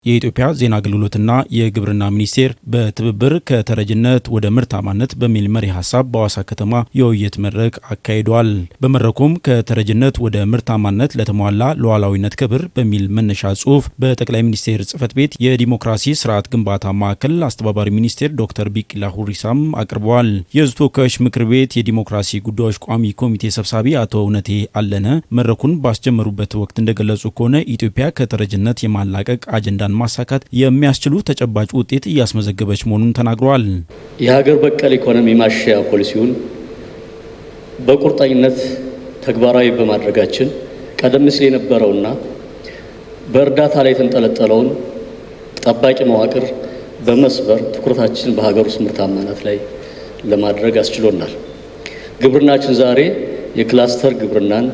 የኢትዮጵያ ዜና አገልግሎትና የግብርና ሚኒስቴር በትብብር ከተረጅነት ወደ ምርታማነት በሚል መሪ ሀሳብ በሐዋሳ ከተማ የውይይት መድረክ አካሂዷል። በመድረኩም ከተረጅነት ወደ ምርታማነት ለተሟላ ሉዓላዊነት ክብር በሚል መነሻ ጽሑፍ በጠቅላይ ሚኒስቴር ጽሕፈት ቤት የዲሞክራሲ ስርዓት ግንባታ ማዕከል አስተባባሪ ሚኒስቴር ዶክተር ቢቂላ ሁሪሳም አቅርበዋል። የሕዝብ ተወካዮች ምክር ቤት የዲሞክራሲ ጉዳዮች ቋሚ ኮሚቴ ሰብሳቢ አቶ እውነቴ አለነ መድረኩን ባስጀመሩበት ወቅት እንደገለጹ ከሆነ ኢትዮጵያ ከተረጅነት የማላቀቅ አጀንዳ ማሳካት የሚያስችሉ ተጨባጭ ውጤት እያስመዘገበች መሆኑን ተናግረዋል። የሀገር በቀል ኢኮኖሚ ማሻሻያ ፖሊሲውን በቁርጠኝነት ተግባራዊ በማድረጋችን ቀደም ሲል የነበረውና በእርዳታ ላይ የተንጠለጠለውን ጠባቂ መዋቅር በመስበር ትኩረታችን በሀገር ውስጥ ምርታማነት ላይ ለማድረግ አስችሎናል። ግብርናችን ዛሬ የክላስተር ግብርናን፣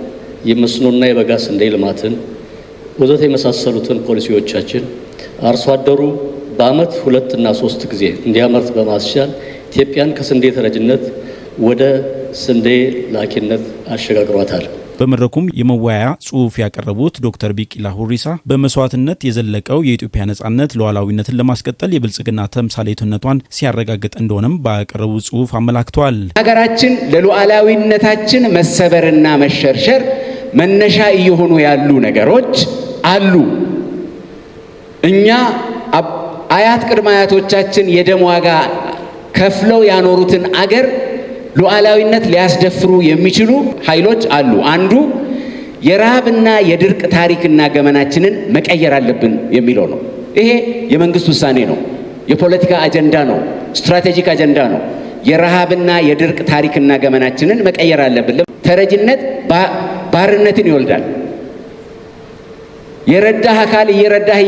የመስኖና የበጋ ስንዴ ልማትን ወዘተ የመሳሰሉትን ፖሊሲዎቻችን አርሶ አደሩ በዓመት 2 እና 3 ጊዜ እንዲያመርት በማስቻል ኢትዮጵያን ከስንዴ ተረጅነት ወደ ስንዴ ላኪነት አሸጋግሯታል። በመድረኩም የመወያያ ጽሑፍ ያቀረቡት ዶክተር ቢቂላ ሁሪሳ በመስዋዕትነት የዘለቀው የኢትዮጵያ ነጻነት ሉዓላዊነትን ለማስቀጠል የብልጽግና ተምሳሌትነቷን ሲያረጋግጥ እንደሆነም ባቀረቡት ጽሑፍ አመላክተዋል። ሀገራችን ለሉዓላዊነታችን መሰበርና መሸርሸር መነሻ እየሆኑ ያሉ ነገሮች አሉ። እኛ አያት ቅድመ አያቶቻችን የደም ዋጋ ከፍለው ያኖሩትን አገር ሉዓላዊነት ሊያስደፍሩ የሚችሉ ኃይሎች አሉ። አንዱ የረሃብና የድርቅ ታሪክና ገመናችንን መቀየር አለብን የሚለው ነው። ይሄ የመንግስት ውሳኔ ነው፣ የፖለቲካ አጀንዳ ነው፣ ስትራቴጂክ አጀንዳ ነው። የረሃብና የድርቅ ታሪክና ገመናችንን መቀየር አለብን። ተረጅነት ባርነትን ይወልዳል። የረዳህ አካል እየረዳህ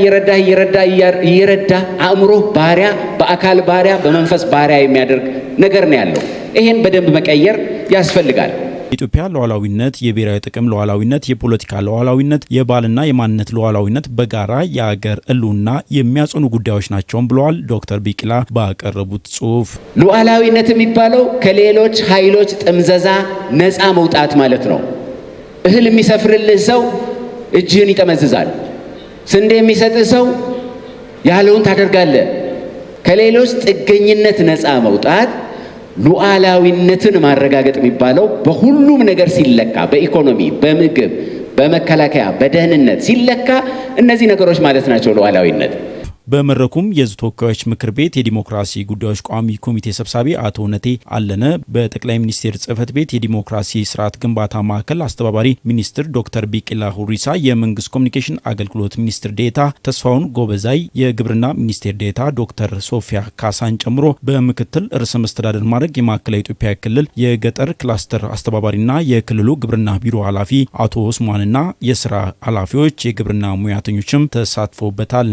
አእምሮ ባሪያ፣ በአካል ባሪያ፣ በመንፈስ ባሪያ የሚያደርግ ነገር ነው ያለው። ይሄን በደንብ መቀየር ያስፈልጋል። የኢትዮጵያ ሉዓላዊነት፣ የብሔራዊ ጥቅም ሉዓላዊነት፣ የፖለቲካ ሉዓላዊነት፣ የባህልና የማንነት ሉዓላዊነት በጋራ የአገር ሕልውና የሚያጸኑ ጉዳዮች ናቸውም ብለዋል። ዶክተር ቢቂላ ባቀረቡት ጽሑፍ ሉዓላዊነት የሚባለው ከሌሎች ኃይሎች ጥምዘዛ ነፃ መውጣት ማለት ነው። እህል የሚሰፍርልህ ሰው እጅህን ይጠመዝዛል። ስንዴ የሚሰጥህ ሰው ያለውን ታደርጋለህ። ከሌሎች ጥገኝነት ነፃ መውጣት ሉዓላዊነትን ማረጋገጥ የሚባለው በሁሉም ነገር ሲለካ፣ በኢኮኖሚ፣ በምግብ፣ በመከላከያ፣ በደህንነት ሲለካ እነዚህ ነገሮች ማለት ናቸው ሉዓላዊነት። በመድረኩም የሕዝብ ተወካዮች ምክር ቤት የዲሞክራሲ ጉዳዮች ቋሚ ኮሚቴ ሰብሳቢ አቶ እውነቴ አለነ፣ በጠቅላይ ሚኒስቴር ጽሕፈት ቤት የዲሞክራሲ ስርዓት ግንባታ ማዕከል አስተባባሪ ሚኒስትር ዶክተር ቢቂላ ሁሪሳ፣ የመንግስት ኮሚኒኬሽን አገልግሎት ሚኒስትር ዴኤታ ተስፋውን ጎበዛይ፣ የግብርና ሚኒስቴር ዴኤታ ዶክተር ሶፊያ ካሳን ጨምሮ በምክትል ርዕሰ መስተዳድር ማዕረግ የማዕከላዊ ኢትዮጵያ ክልል የገጠር ክላስተር አስተባባሪና የክልሉ ግብርና ቢሮ ኃላፊ አቶ ኡስማንና የስራ ኃላፊዎች፣ የግብርና ሙያተኞችም ተሳትፎበታል።